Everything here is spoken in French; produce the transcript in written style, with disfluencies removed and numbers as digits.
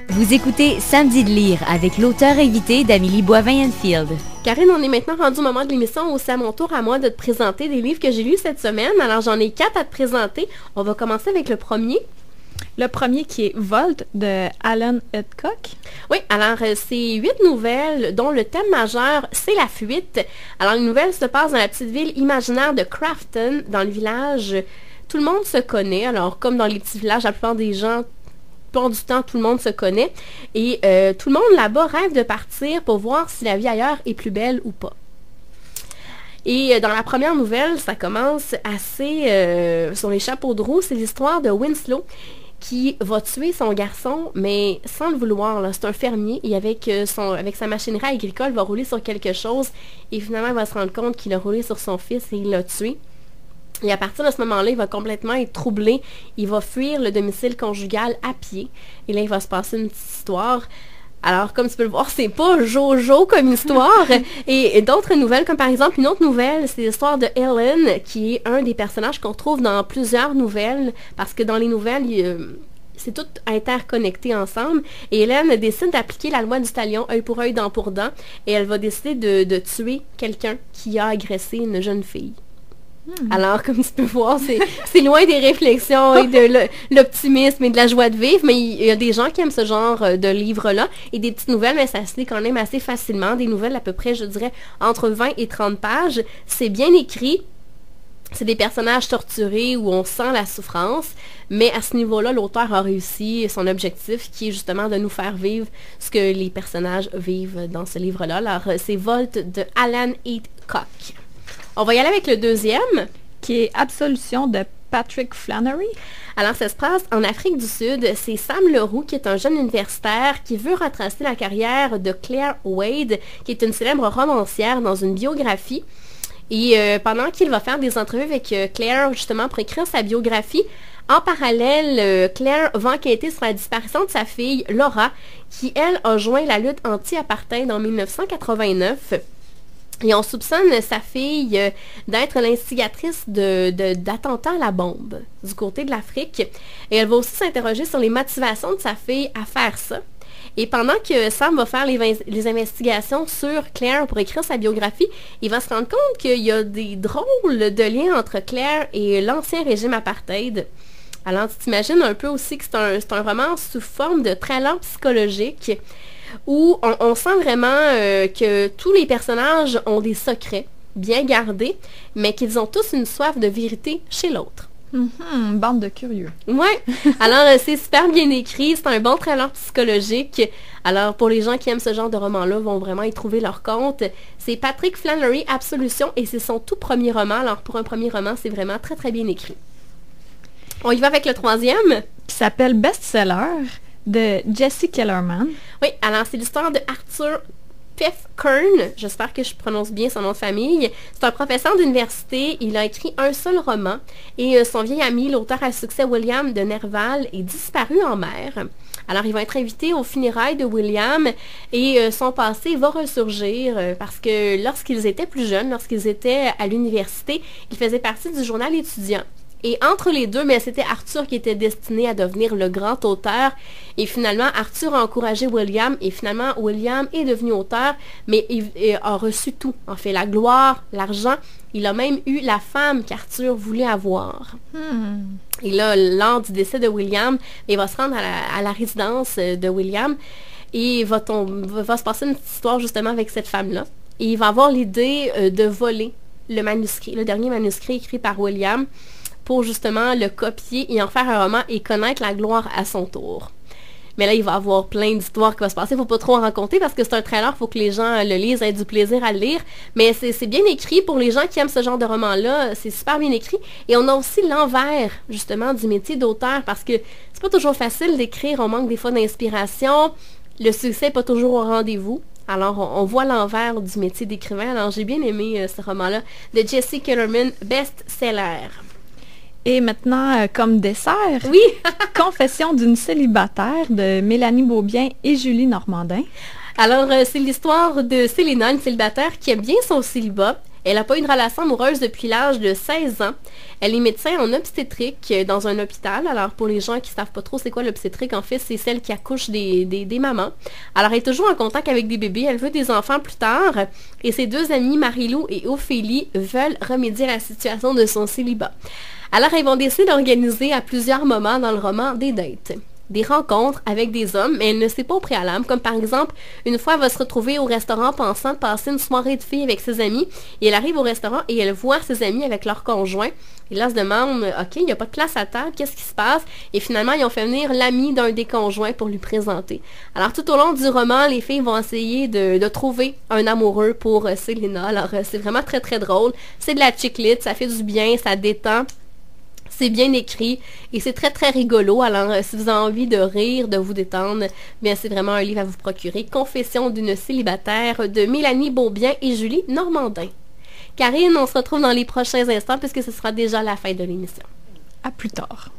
Vous écoutez Samedi de lire avec l'auteur invité d'Amélie Boivin-Enfield. Karine, on est maintenant rendu au moment de l'émission où c'est à mon tour à moi de te présenter des livres que j'ai lus cette semaine. Alors j'en ai 4 à te présenter. On va commencer avec le premier. Le premier qui est Volt de Alan Hitchcock. Oui, alors c'est 8 nouvelles dont le thème majeur, c'est la fuite. Alors les nouvelles se passent dans la petite ville imaginaire de Crafton, dans le village. Tout le monde se connaît. Alors comme dans les petits villages, la plupart des gens, du temps, tout le monde se connaît. Et tout le monde là-bas rêve de partir pour voir si la vie ailleurs est plus belle ou pas. Et dans la première nouvelle, ça commence assez sur les chapeaux de roue. C'est l'histoire de Winslow qui va tuer son garçon, mais sans le vouloir. C'est un fermier et avec sa machinerie agricole, il va rouler sur quelque chose et finalement, il va se rendre compte qu'il a roulé sur son fils et il l'a tué. Et à partir de ce moment-là, il va complètement être troublé. Il va fuir le domicile conjugal à pied. Et là, il va se passer une petite histoire. Alors, comme tu peux le voir, c'est pas Jojo comme histoire. Et d'autres nouvelles, comme par exemple, une autre nouvelle, c'est l'histoire de Ellen, qui est un des personnages qu'on trouve dans plusieurs nouvelles. Parce que dans les nouvelles, c'est tout interconnecté ensemble. Et Hélène décide d'appliquer la loi du talion, œil pour œil, dent pour dent. Et elle va décider de tuer quelqu'un qui a agressé une jeune fille. Alors, comme tu peux voir, c'est loin des réflexions et de l'optimisme et de la joie de vivre, mais il y a des gens qui aiment ce genre de livres-là, et des petites nouvelles, mais ça se lit quand même assez facilement, des nouvelles à peu près, je dirais, entre 20 et 30 pages. C'est bien écrit, c'est des personnages torturés où on sent la souffrance, mais à ce niveau-là, l'auteur a réussi son objectif, qui est justement de nous faire vivre ce que les personnages vivent dans ce livre-là. Alors, c'est Volt de Alan Hitchcock. On va y aller avec le deuxième. Qui est Absolution de Patrick Flannery. Alors, ça se passe en Afrique du Sud. C'est Sam Leroux, qui est un jeune universitaire qui veut retracer la carrière de Claire Wade, qui est une célèbre romancière dans une biographie. Et pendant qu'il va faire des entrevues avec Claire, justement, pour écrire sa biographie, en parallèle, Claire va enquêter sur la disparition de sa fille, Laura, qui, elle, a joint la lutte anti-apartheid en 1989. Et on soupçonne sa fille d'être l'instigatrice d'attentats à la bombe du côté de l'Afrique. Et elle va aussi s'interroger sur les motivations de sa fille à faire ça. Et pendant que Sam va faire les investigations sur Claire pour écrire sa biographie, il va se rendre compte qu'il y a des drôles de liens entre Claire et l'ancien régime apartheid. Alors, tu t'imagines un peu aussi que c'est un roman sous forme de trailer psychologique, où on sent vraiment que tous les personnages ont des secrets bien gardés, mais qu'ils ont tous une soif de vérité chez l'autre. Bande de curieux. Ouais. Alors, c'est super bien écrit, c'est un bon trailer psychologique. Alors, pour les gens qui aiment ce genre de roman-là, vont vraiment y trouver leur compte. C'est Patrick Flannery, Absolution, et c'est son tout premier roman. Alors, pour un premier roman, c'est vraiment très, très bien écrit. On y va avec le troisième. Qui s'appelle Bestseller de Jesse Kellerman. Oui, alors c'est l'histoire de Arthur Pefkern, j'espère que je prononce bien son nom de famille. C'est un professeur d'université, il a écrit un seul roman et son vieil ami, l'auteur à succès William de Nerval, est disparu en mer. Alors il va être invité aux funérailles de William et son passé va ressurgir parce que lorsqu'ils étaient plus jeunes, lorsqu'ils étaient à l'université, il faisait partie du journal étudiant. Et entre les deux, mais c'était Arthur qui était destiné à devenir le grand auteur. Et finalement, Arthur a encouragé William. Et finalement, William est devenu auteur. Mais il a reçu tout. En fait, la gloire, l'argent. Il a même eu la femme qu'Arthur voulait avoir. Et là, lors du décès de William, il va se rendre à la résidence de William. Et va se passer une petite histoire justement avec cette femme-là. Et il va avoir l'idée de voler le manuscrit, le dernier manuscrit écrit par William, pour justement le copier et en faire un roman et connaître la gloire à son tour. Mais là, il va y avoir plein d'histoires qui vont se passer. Il ne faut pas trop en raconter parce que c'est un trailer, il faut que les gens le lisent, aient du plaisir à le lire. Mais c'est bien écrit pour les gens qui aiment ce genre de roman-là. C'est super bien écrit. Et on a aussi l'envers, justement, du métier d'auteur parce que c'est pas toujours facile d'écrire. On manque des fois d'inspiration. Le succès n'est pas toujours au rendez-vous. Alors, on voit l'envers du métier d'écrivain. Alors, j'ai bien aimé ce roman-là de Jesse Kellerman, best-seller. Et maintenant, comme dessert, oui. Confession d'une célibataire de Mélanie Beaubien et Julie Normandin. Alors, c'est l'histoire de Célina, une célibataire qui aime bien son célibat. Elle n'a pas eu de relation amoureuse depuis l'âge de 16 ans. Elle est médecin en obstétrique dans un hôpital. Alors, pour les gens qui ne savent pas trop c'est quoi l'obstétrique, en fait, c'est celle qui accouche des mamans. Alors, elle est toujours en contact avec des bébés. Elle veut des enfants plus tard. Et ses deux amies, Marie-Lou et Ophélie, veulent remédier à la situation de son célibat. Alors, elles vont décider d'organiser à plusieurs moments dans le roman des dates, des rencontres avec des hommes, mais elle ne sait pas au préalable. Comme par exemple, une fois, elle va se retrouver au restaurant pensant de passer une soirée de filles avec ses amis, et elle arrive au restaurant et elle voit ses amis avec leurs conjoints. Et là, elle se demande, OK, il n'y a pas de place à table, qu'est-ce qui se passe? Et finalement, ils ont fait venir l'ami d'un des conjoints pour lui présenter. Alors, tout au long du roman, les filles vont essayer de trouver un amoureux pour Selena. Alors, c'est vraiment très, très drôle. C'est de la chick lit, ça fait du bien, ça détend. C'est bien écrit et c'est très très rigolo. Alors, si vous avez envie de rire, de vous détendre, bien c'est vraiment un livre à vous procurer. Confession d'une célibataire de Mélanie Beaubien et Julie Normandin. Karine, on se retrouve dans les prochains instants puisque ce sera déjà la fin de l'émission. À plus tard.